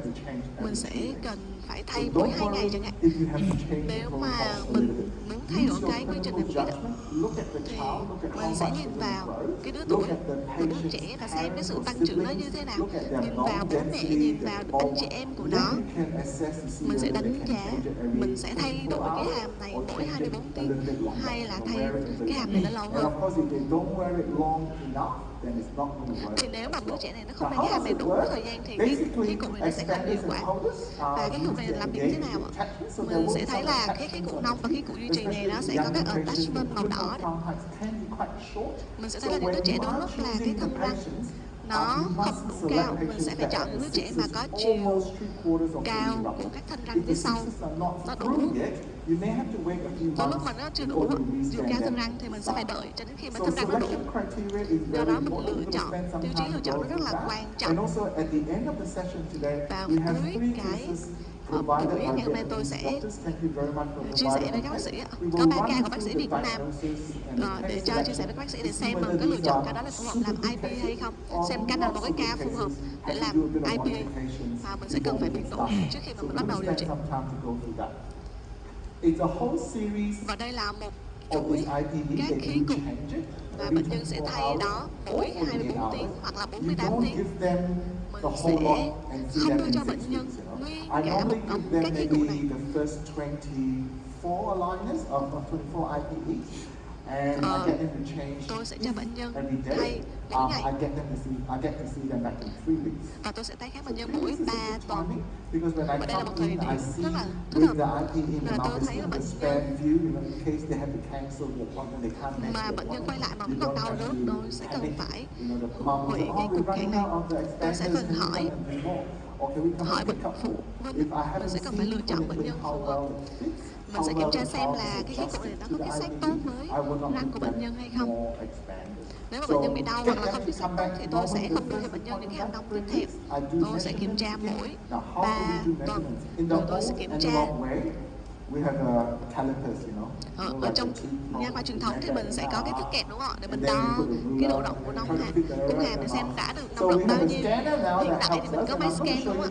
have to change mình sẽ everything. cần phải So thay don't mỗi 2 ngày worry chẳng hạn. if you have to change the Nếu mà protocol a mình little bit. muốn thay đổi Use your cái quy trình này một ít thì mình sẽ nhìn vào cái đứa tuổi của đứa trẻ và xem cái sự tăng trưởng nó như thế nào, nhìn vào bố mẹ, nhìn vào anh chị em của nó. Mình sẽ đánh giá, mình sẽ thay đổi cái hàm này mỗi 24 tiếng hay là thay cái hàm này nó lâu hơn. Thì nếu mà đứa trẻ này nó không mang cái hàm này đủ thời gian thì cái cụ này nó sẽ không hiệu quả. Và cái cụ này làm việc như thế nào ạ? Mình sẽ thấy là cái cụ nông và cái cụ duy trì này nó sẽ có các attachment màu đỏ đấy. Mình sẽ thấy là những đứa trẻ đó lúc là cái thân răng nó không đủ cao, mình sẽ phải chọn những đứa trẻ mà có chiều cao của các thân răng phía sau nó đủ. Có lúc mà nó chưa đủ chiều cao thân răng thì mình sẽ phải đợi cho đến khi mà thân răng nó đủ. Do đó mình lựa chọn, tiêu chí lựa chọn nó rất là quan trọng. Vào cuối cái buổi ngày hôm nay tôi sẽ chia sẻ với các bác sĩ. Có 3 ca của bác sĩ Việt Nam để cho chia sẻ với các bác sĩ để xem mình có lựa chọn ca đó là phù hợp làm IPA hay không, xem ca nào là cái ca phù hợp để làm IPA và mình sẽ cần phải biến đổi trước khi mà mình bắt đầu điều trị. Và đây là một chuỗi các khí cục và bệnh nhân sẽ thay đó mỗi 24 tiếng hoặc là 48 tiếng. Mình sẽ không đưa cho bệnh nhân nguyên cả một ống các khí cụ này. Tôi sẽ cho bệnh nhân thay mỗi ngày và tôi sẽ tái khám bệnh nhân mỗi 3 tuần. Và đây là một thời điểm rất là thích hợp. Và tôi thấy là bệnh nhân mà bệnh nhân quay lại mà vẫn còn đau đớn, tôi sẽ cần phải hủy cái cục kháng này. Tôi sẽ cần hỏi bệnh phụ, mình sẽ cần phải lựa chọn bệnh nhân phù hợp. Mình sẽ kiểm tra xem là cái cục này nó có cái sát tốt với răng của bệnh nhân hay không. Nếu mà bệnh nhân bị đau hoặc là không biết sát tốt thì tôi sẽ không đưa cho bệnh nhân những cái hàm nông tiếp theo. Tôi sẽ kiểm tra mỗi 3 tuần, rồi tôi sẽ kiểm tra. Ở trong nha khoa truyền thống thì mình sẽ có cái thước kẹp đúng không ạ, để mình đo cái độ rộng của nông hàm, cung hàm để xem đã được nông rộng bao nhiêu. Hiện tại thì mình có máy scan đúng không ạ?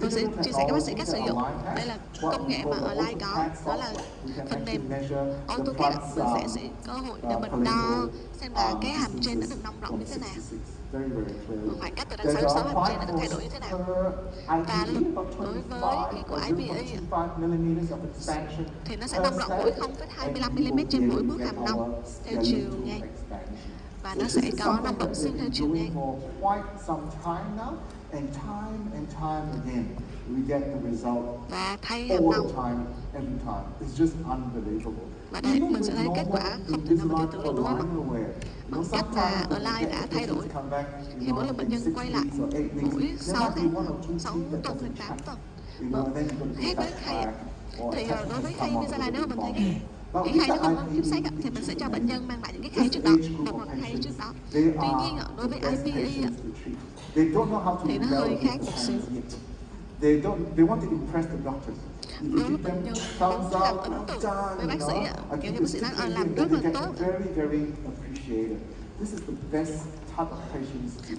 Tôi sẽ chia sẻ các bác sĩ cách sử dụng. Đây là công nghệ mà ở Lai có, đó là phần mềm AutoCAD. Mình sẽ có cơ hội để mình đo xem là cái hàm trên đã được nông rộng như thế nào, khoảng cách từ răng 66 hàm trên đã được thay đổi như thế nào. Và đối với cái của IPA thì nó sẽ nông rộng mỗi 0,25mm trên mỗi bước hàm nông theo chiều ngang, và nó sẽ có nông rộng xương theo chiều ngang. Và thay hàm nông, và đây mình sẽ thấy kết quả không thể nào mà tin tưởng được đúng không ạ? Bằng cách là ở Lai đã thay đổi khi mỗi lần bệnh nhân quay lại mỗi 6 tháng, 6 tuần đến 8 tuần. Khác với khay thì đối với khay Invisalign, nếu mà mình thấy cái khay nó không có tiếp xác thì mình sẽ cho bệnh nhân mang lại những cái khay trước đó, một hoặc khay trước đó. Tuy nhiên đối với IPA thì nó hơi khác một xíu. Đối với bệnh nhân muốn làm ấn tượng với bác sĩ, kiểu như bác sĩ nói làm rất là tốt.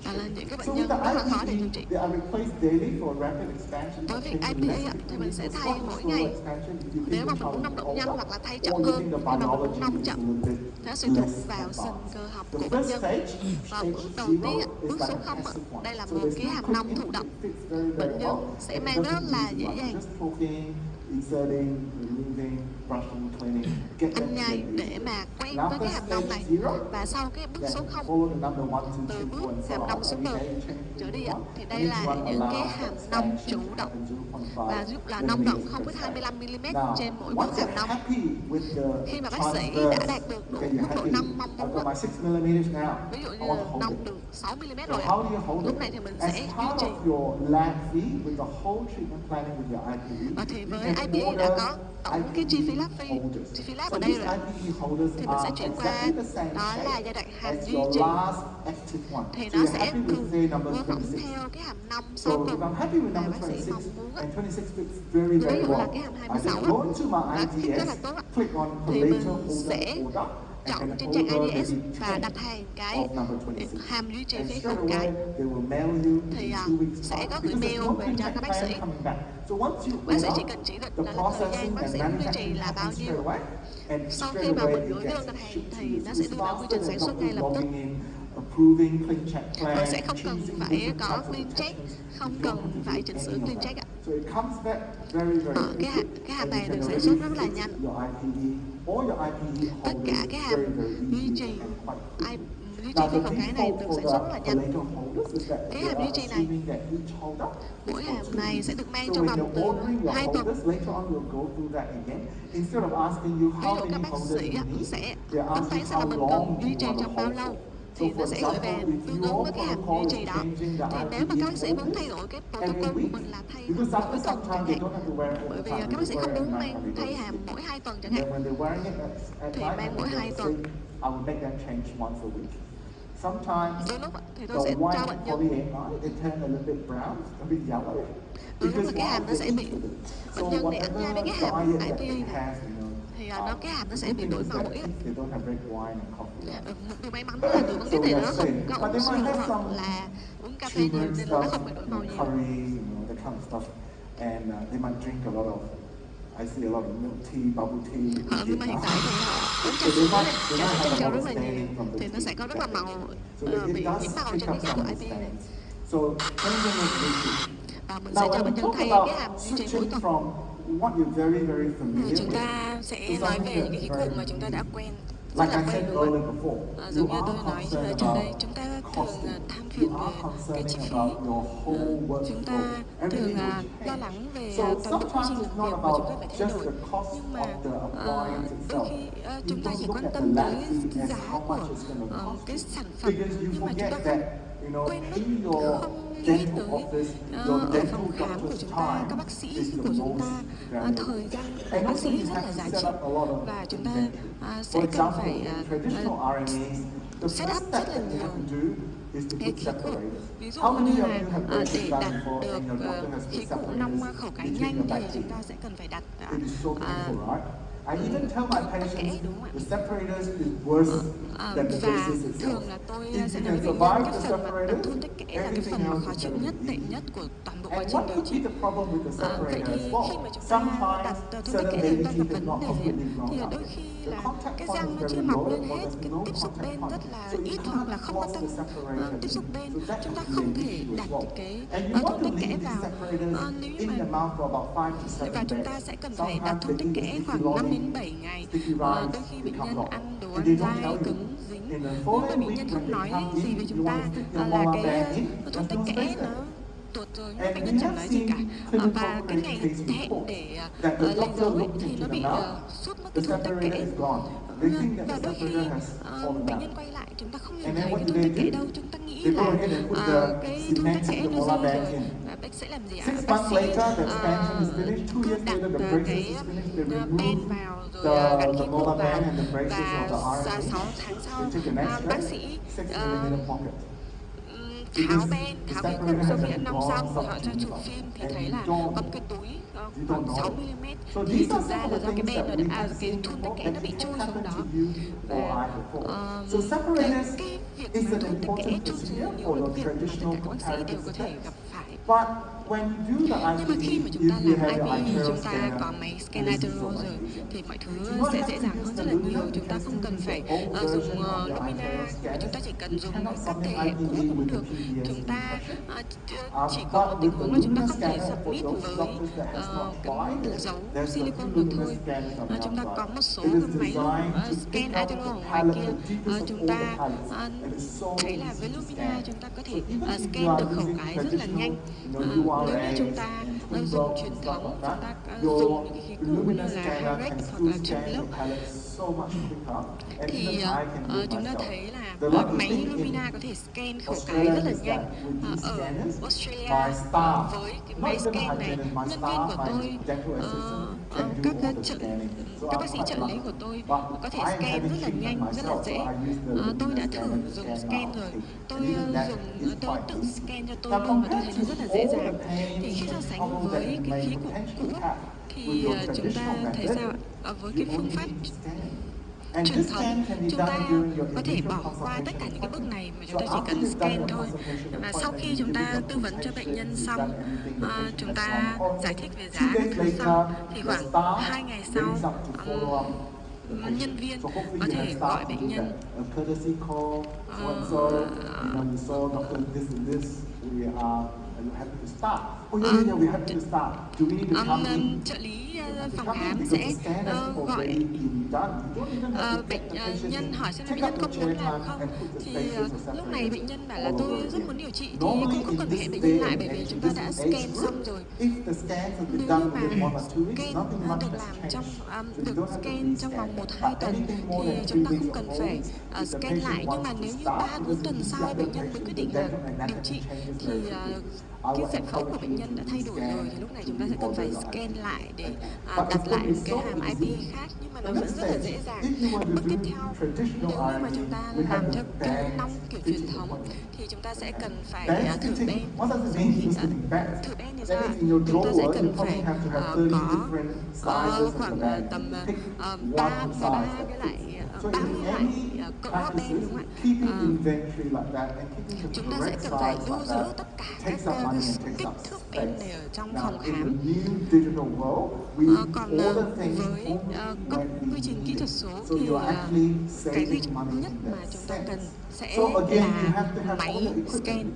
Và là những cái bệnh nhân rất là khó để điều trị. Đối với IPA thì mình sẽ thay mỗi ngày. Nếu mà mình muốn nông rộng nhanh hoặc là thay chậm hơn, nhưng mà mình muốn nông chậm, nó sẽ thuộc vào sừng cơ học của bệnh nhân. Và bước đầu tiên, bước số 0, đây là một cái hàm nông thụ động. Bệnh nhân sẽ mang rất là dễ dàng anh nhai để mà quen với cái hàm nông này. Và sau cái bước số 0, từ bước hàm nông số 1 trở đi thì đây là những cái hàm nông chủ động và giúp là nông rộng 0,25mm trên mỗi bước hàm nông. Khi mà bác sĩ đã đạt được đủ mức độ nông mong muốn, ví dụ như là nông được 6mm rồi, lúc này thì mình sẽ duy trì. Và thì với IPA đã có tổng cái chi phí lab fee, chi phí lab ở đây rồi, thì mình sẽ chuyển qua đó là giai đoạn hàm duy trì, thì nó sẽ thường mô phỏng theo cái hàm nông sau cùng mà bác sĩ mong muốn. Ví dụ là cái hàm 26 là thiết rất là tốt, thì mình sẽ chọn trên trang IDS và đặt hàng cái hàm duy trì phí không cái, thì sẽ có gửi mail về cho các bác sĩ. Bác sĩ chỉ cần chỉ định là thời gian bác sĩ duy trì là bao nhiêu. Sau khi mà mình gửi cái đơn đặt hàng thì nó sẽ đưa vào quy trình sản xuất ngay lập tức. Họ sẽ không cần phải có clean check, không cần phải chỉnh sửa clean check ạ. Cái hàm này được sản xuất rất là nhanh. Tất cả cái hàm duy trì cái con cái này được sản xuất rất là nhanh. Cái hàm duy trì này, mỗi hàm này sẽ được mang trong vòng từ 2 tuần. Ví dụ các bác sĩ sẽ tính toán xem là mình cần duy trì trong bao lâu thì nó sẽ gửi về tương ứng với cái hàm duy trì đó. Thì nếu mà các bác sĩ muốn thay đổi cái protocol của mình là thay hàm mỗi tuần chẳng hạn, bởi vì các bác sĩ không muốn mang thay hàm mỗi 2 tuần chẳng hạn, thì mang mỗi 2 tuần. Đôi lúc thì tôi sẽ cho bệnh nhân, đôi lúc là cái hàm nó sẽ bị, bệnh nhân để ăn nhai với cái hàm IPA này thì cái hàm nó sẽ bị đổi màu ít. Một điều may mắn là từ vấn đề này nó không có uống sữa hoặc là uống cà phê nhiều nên là nó không bị đổi màu nhiều. Nhưng mà hiện tại thì họ uống trà sữa này, trà sữa trân châu rất là nhiều thì nó sẽ có rất là màu, bị nhiễm màu trong cái hàm IPA này. Và mình sẽ cho bệnh nhân thay cái hàm duy trì mỗi tuần. Chúng ta sẽ nói về những cái khí cụ mà chúng ta đã quen, rất là quen đúng không ạ? Giống như tôi nói trước đây, chúng ta thường than phiền về cái chi phí, chúng ta thường lo lắng về toàn bộ quy trình làm việc mà chúng ta phải thay đổi. Nhưng mà đôi khi chúng ta chỉ quan tâm tới giá của cái sản phẩm, nhưng mà chúng ta không quên mất, không nghĩ tới ở phòng khám của chúng ta, các bác sĩ của chúng ta, thời gian của bác sĩ rất là giá trị và chúng ta sẽ cần phải set up rất là nhiều cái khí cụ. Ví dụ như là để đặt được khí cụ nong khẩu cái nhanh thì chúng ta sẽ cần phải đặt kẽ, đúng không ạ? Và thường là tôi sẽ nói với bệnh nhân cái phần mà đập thun tách kẽ là cái phần mà khó chịu nhất, tệ nhất của toàn bộ quá trình điều trị. Vậy thì khi mà chúng ta đặt thun tách kẽ thì chúng ta gặp vấn đề gì? Thì đôi khi là cái răng nó chưa mọc lên hết, cái tiếp xúc bên rất là ít hoặc là không có tăng tiếp xúc bên, chúng ta không thể đặt cái thun tách kẽ vào. Nếu như mà và chúng ta sẽ cần phải đặt thun tách kẽ khoảng 5 đến 7 ngày. Đôi khi bệnh nhân ăn đồ ăn dai, cứng, dính, nhưng mà bệnh nhân không nói gì với chúng ta là cái thun tách kẽ nó tuột rồi, nhưng bệnh nhân chẳng nói gì cả. Và cái ngày hẹn để lấy dấu thì nó bị sút mất cái thun tách kẽ. Và đôi khi bệnh nhân quay lại chúng ta không nhìn thấy cái thun tách kẽ đâu, chúng ta nghĩ là cái thun tách kẽ nó rơi rồi. Và bác sẽ làm gì ạ? Bác sĩ cứ đặt cái pen vào rồi gắn khí cụ vào và 6 tháng sau bác sĩ tháo khí cụ sau khi đã nong xong thì họ cho chụp phim thì thấy là có một cái túi khoảng 6mm thì thực ra là do cái ben nó đã cái thun tách kẽ nó bị chui xuống đó. Và cái việc mà thun tách kẽ chui xuống nhiều là việc mà tất cả các bác sĩ đều có thể gặp phải. Nhưng mà khi mà chúng ta làm IP, chúng ta có máy scan lateral rồi thì mọi thứ sẽ dễ dàng hơn rất là nhiều. Chúng ta không cần phải dùng Lumina, chúng ta chỉ cần dùng các thể hệ cũ cũng được. Chúng ta chỉ có một tình huống là chúng ta không thể submit với cái dấu silicone được thôi. Chúng ta có một số cái máy scan lateral ở ngoài kia. Chúng ta thấy là với Lumina chúng ta có thể scan được khẩu cái rất là nhanh. Nếu như chúng ta dùng truyền thống, chúng ta dùng những cái khí cụ như là Harek hoặc là Tremlock thì chúng ta thấy là máy Lumina có thể scan khẩu cái rất là nhanh. Ở Australia với cái máy scan này, nhân viên của tôi, các bác sĩ trợ lý của tôi có thể scan rất là nhanh, rất là dễ. Tôi đã thử dùng scan rồi, tôi tự scan cho tôi luôn và tôi thấy nó rất là dễ dàng. Thì khi so sánh với cái khí cụ cũ thì chúng ta thấy sao ạ? Với cái phương pháp truyền thống, chúng ta có thể bỏ qua tất cả những cái bước này mà chúng ta chỉ cần scan thôi. Và sau khi chúng ta tư vấn cho bệnh nhân xong, chúng ta giải thích về giá các thứ xong, thì khoảng 2 ngày sau nhân viên So hopefully có you thể have gọi staff to bệnh do nhân. that. A courtesy call, so and so, you saw Dr. This and this, we are happy to start. Oh yeah, we're happy to start. Do we need to come in? Trợ lý To phòng come in khám because sẽ the scan has gọi already been done. You don't even have to bệnh get the patient nhân in. hỏi xem Take bệnh up nhân the có muốn chair làm time không, and put the thì spaces or lúc này bệnh nhân bảo là all tôi over rất again. muốn điều trị, thì Normally không in cần this phải hẹn bệnh day nhân lại and bởi vì age, chúng in ta đã this scan age xong group, rồi. if the scans have been Nếu done như mà within 1 or 2 weeks, scan nothing much được has làm changed. trong So you được don't have to scan trong vòng rescan. 1-2 But tuần anything more thì than chúng 3 ta weeks không or cần 4 phải weeks, if the scan lại. patient Nhưng mà wants nếu to như start, 3-4 because tuần the sau bệnh nhân mới quyết định là điều trị thì cái giải phẫu của bệnh nhân đã thay đổi rồi, thì lúc này chúng ta sẽ cần phải scan lại để đặt lại cái hàm IP khác, nhưng mà nó vẫn rất là dễ dàng. Bước tiếp theo, nếu như mà chúng ta làm theo kiểu nong kiểu truyền thống thì chúng ta sẽ cần phải thử ben. Thử ben thì sao? Chúng ta sẽ cần phải có khoảng tầm 33 cái loại cỡ ben, đúng không ạ? Chúng ta sẽ cần phải lưu giữ tất cả các kích thước ben này ở trong phòng khám. Còn với các quy trình kỹ thuật số thì cái duy nhất mà chúng ta cần sẽ là máy scan.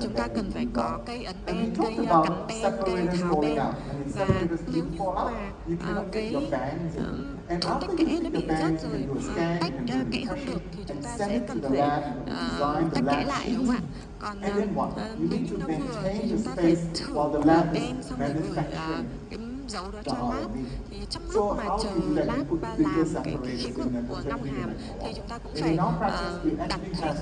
Chúng ta cần phải có cây ấn ben, cây cắm ben, cây tháo ben, và nếu như mà cái thôn tách kẽ nó bị rớt rồi, tách kẽ không được thì chúng ta sẽ cần phải tách kẽ lại, đúng không ạ? Còn nếu như nó vừa thì chúng ta phải thử ben xong rồi gửi cái dấu đó cho lab. Thì trong lúc mà chờ lab làm cái khí quyển của nong hàm thì chúng ta cũng phải đặt thêm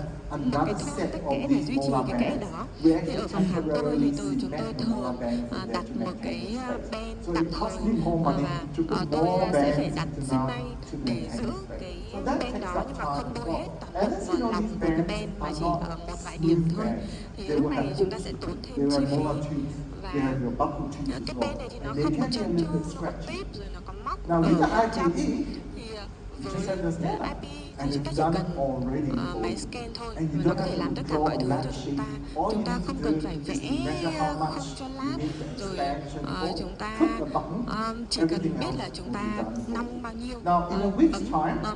một cái thôn tách kẽ để duy trì cái kẽ đó. Thì ở phòng khám tôi thì chúng tôi thường đặt một cái ben tạm thời, và tôi sẽ phải đặt xin may để giữ cái ben đó, nhưng mà không bôi hết toàn bộ lòng của cái ben mà chỉ ở một vài điểm thôi. Thì lúc này chúng ta sẽ tốn thêm chi phí. Và cái ben này thì nó không có chân chu, nó có tuyếp, rồi nó có móc ở trong. Thì với IP thì chúng ta chỉ cần máy scan thôi, và nó có thể làm tất cả mọi thứ cho chúng ta. Chúng ta không cần phải vẽ khung cho lab, rồi chúng ta chỉ cần biết là chúng ta nong bao nhiêu, bấm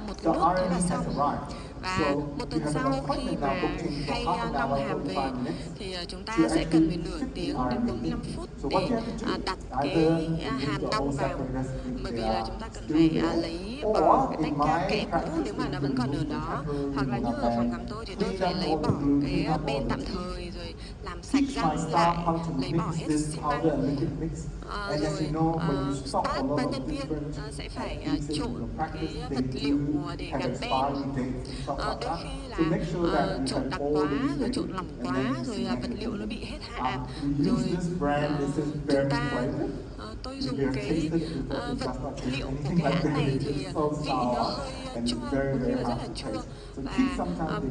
một cái nút thế là xong. Và một tuần sau khi mà khay nong hàm về thì chúng ta sẽ cần phải nửa tiếng đến 45 phút để đặt cái hàm nong vào, bởi vì là chúng ta cần phải lấy bỏ cái tách kẽ cũ nếu mà nó vẫn còn ở đó, hoặc là như ở phòng khám tôi thì tôi phải lấy bỏ cái ben tạm thời, rồi làm sạch răng lại, lấy bỏ hết xi măng, rồi staff và nhân viên sẽ phải trộn cái vật liệu để gắn ben. Đôi khi là trộn đặc quá, rồi trộn lỏng quá, rồi vật liệu nó bị hết hạn, rồi chúng ta tôi dùng cái vật liệu của cái hãng này thì vị nó hơi chua, có khi là rất là chua,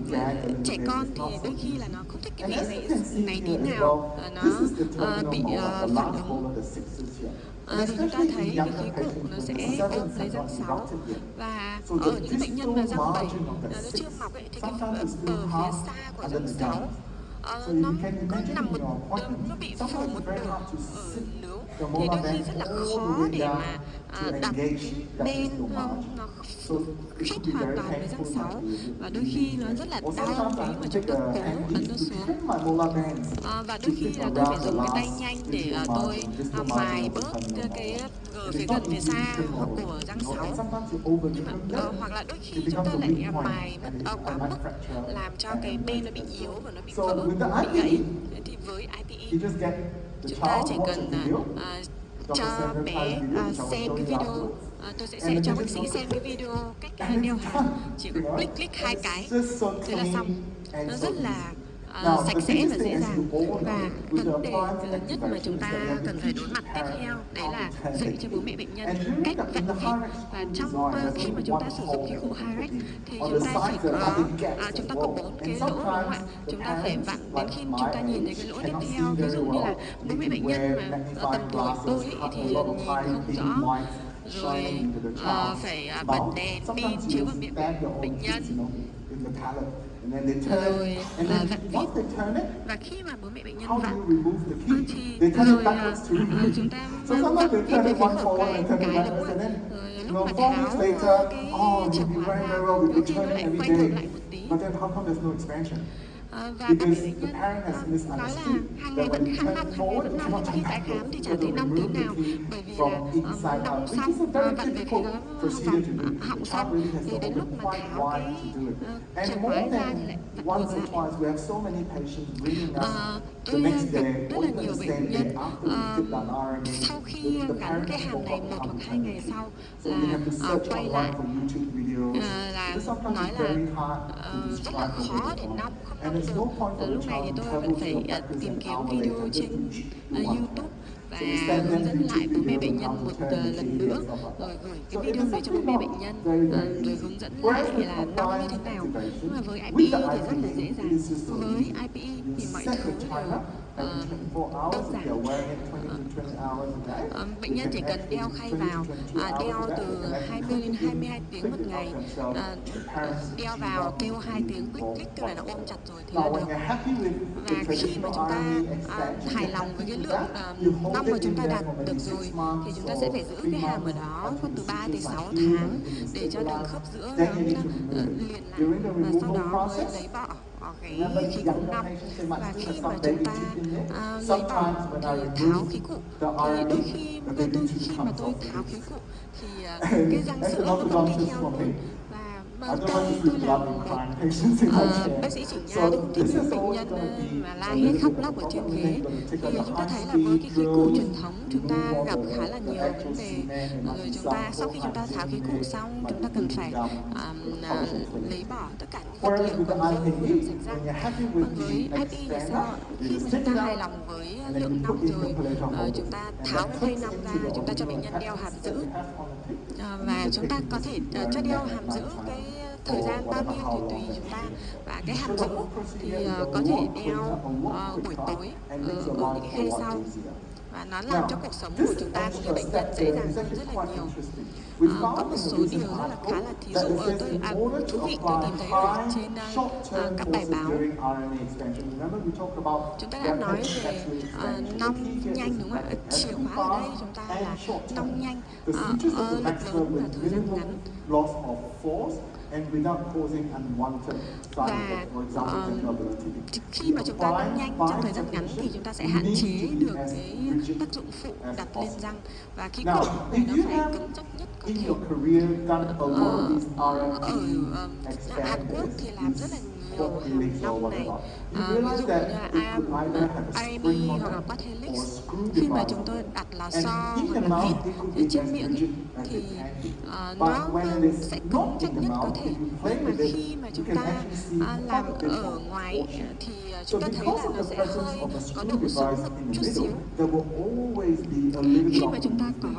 và trẻ con thì đôi khi là nó không thích cái vị này tí nào, nó bị phản ứng. Thì chúng ta thấy cái khí cụ nó sẽ ôm lấy răng sáu, và ở những bệnh nhân mà răng bảy nó chưa mọc ấy, thì cái bờ phía xa của răng sáu nó cứ nằm một đường, nó bị phủ một đường ở nướu, thì đôi khi rất là khó để mà đặt bên nó khít hoàn toàn với răng sáu, và đôi khi nó rất là đau nếu mà chúng ta cố ấn nó xuống. Và đôi khi là tôi phải dùng cái tay nhanh để tôi mài bớt cái phía gần phía xa của răng sáu. Nhưng mà hoặc là đôi khi chúng ta lại mài mất quá mức, làm cho cái bên nó bị yếu và nó bị vỡ, bị gãy. Thì với IPE chúng ta chỉ cần cho bé xem cái video, tôi sẽ cho bác sĩ xem cái video cách đeo hàm, chỉ click 2 cái thế là xong. Nó rất là sạch sẽ và dễ dàng. Và vấn đề lớn nhất mà chúng ta cần phải đối mặt tiếp theo đấy là dạy cho bố mẹ bệnh nhân cách vặn vít. Và trong khi mà chúng ta sử dụng cái cụ Hyrex thì chúng ta chỉ có chúng ta có 4 cái lỗ, đúng không ạ? Chúng ta phải vặn đến khi chúng ta nhìn thấy cái lỗ tiếp theo. Ví dụ như là bố mẹ bệnh nhân mà tầm tuổi tôi thì nhìn không rõ, rồi phải bật đèn pin chiếu vào miệng bệnh nhân, rồi vặn vít. Và khi mà bố mẹ bệnh nhân vặn thì rồi chúng ta vặn vít về phía một cái đúng không ạ? Rồi lúc mà 4 tháo weeks later, cái chìa you'll be khóa very, ra, very well with đôi the khi nó turn lại every quay ngược day. lại một tí. But then how come there's no expansion? Và các bệnh Because nhân the parent has nói là misunderstood hàng that ngày vẫn when you hàng turn năm forward, you nhưng cannot mà turn khi tái khám backwards. thì You chả have thấy to năm remove tiếng the nào, key bởi vì from là inside nong out, which xong is a very bạn về difficult cái procedure to do. vòng The họng child xong really has thì to đến lúc open mà quite tháo wide cái to do it. chìa And khóa more ra thì than lại vặn once ngược or lại. twice, we have so many patients ringing us the Tôi next gặp day rất or là even nhiều the bệnh same day nhân after we fit that RNA. sau khi The gắn parent cái has hàm này forgotten một how hoặc to hai turn ngày the key. sau So we have to là search quay online lại. for YouTube videos. Là Because sometimes nói it's là very hard to rất là describe khó the để way nong không And nong there's no được. point for the Lúc này thì child to tôi travel vẫn to phải your practice tìm an kiếm hour video later trên just to do one YouTube và So we send them hướng dẫn lại YouTube bố mẹ videos bệnh on how nhân to một turn the lần key nữa, and stuff like rồi that. gửi So cái it video is này cho bố actually mẹ not bệnh nhân, very, very rồi easy. hướng dẫn Whereas lại with là nong như thế compliance nào. activation, Nhưng mà với with IPE the thì rất là dễ IPE, dàng. it is just so Với easy. IPE You thì mọi set thứ the timer every 24 hours đơn if giản. you're wearing it 20 to 20 hours a day. Bệnh nhân chỉ cần đeo khay vào, đeo từ 20 đến 22 tiếng một ngày, đeo vào kêu 2 tiếng click click, tức là nó ôm chặt rồi thì là Now, được. when you're happy with Và the khi mà traditional chúng ta RNA expansion, hài you're lòng với happy cái with lượng that, you hold nong it mà chúng in ta there đạt for maybe được 6 rồi thì months chúng ta or sẽ phải giữ 3 cái hàm ở months đó until khoảng từ the 3 đến sutures 6 are healed tháng and you can để cho đường stabilize. khớp giữa Then nó you need to là remove it. liền lại, During the và sau removal đó mới process, lấy bỏ cái remember khí the cụ younger nong. patients, they might Và still khi have mà some chúng baby ta teeth in there. lấy bỏ Sometimes when I thì tháo remove khí cụ the thì đôi RNA, khi the baby tôi tooth khi mà comes tôi off the tháo lips. khí cụ thì cái răng As sữa an nó vẫn đi orthodontist theo for me, luôn. I Và don't want to tôi see blood làm and một crying patients in my chair. bác sĩ chỉnh nha, So tôi không thích this những is bệnh always nhân going to be mà la a hét little khóc bit of lóc a ở trên problem. ghế. We're going to take Thì out chúng the ta thấy là high với cái khí speed cụ drills, truyền thống chúng ta remove all gặp the- khá là the nhiều actual vấn đề. cement, there might Rồi be chúng some ta sau khi chúng ta tháo khí cụ xong chúng ta cần phải lấy bỏ tất cả những vật Whereas liệu with the còn dư IPE, trong sạch when răng. you're happy Còn with với the IPE thì sao ạ? expander, Khi you mà stick chúng it ta hài out lòng với and then lượng you nong put in rồi, the implanter holder. chúng ta And tháo that cái khay clips nong into ra, the chúng ta cho bệnh nhân original đeo hàm attachments that giữ. you have on the tip. Và chúng ta có thể cho đeo hàm giữ cái thời gian bao nhiêu thì tùy chúng ta. Và cái hàm giữ thì có thể đeo buổi tối ở những cái khay sau. Và nó làm cho cuộc sống của chúng ta cũng như bệnh nhân dễ dàng hơn rất là nhiều. Có một số điều rất là khá là thí dụ thú vị tôi tìm thấy ở trên các bài báo. Chúng ta đã nói về nong nhanh đúng không ạ? Chìa khóa ở đây chúng ta là nong nhanh lực lớn và thời gian ngắn. Và khi mà chúng ta nong nhanh trong thời gian ngắn thì chúng ta sẽ hạn chế được cái tác dụng phụ đặt lên răng, và khí cụ thì nó phải cứng chắc nhất có thể. Ở Hàn Quốc thì làm rất là nhiều hàm nong này, ví dụ như là IME hoặc là quad helix. Khi mà chúng tôi đặt lò xo hoặc là vít trên miệng thì nó sẽ cứng chắc nhất có thể. Nhưng mà khi mà chúng ta làm ở ngoài thì chúng ta thấy là nó sẽ hơi có độ sống một chút xíu. Khi mà chúng ta có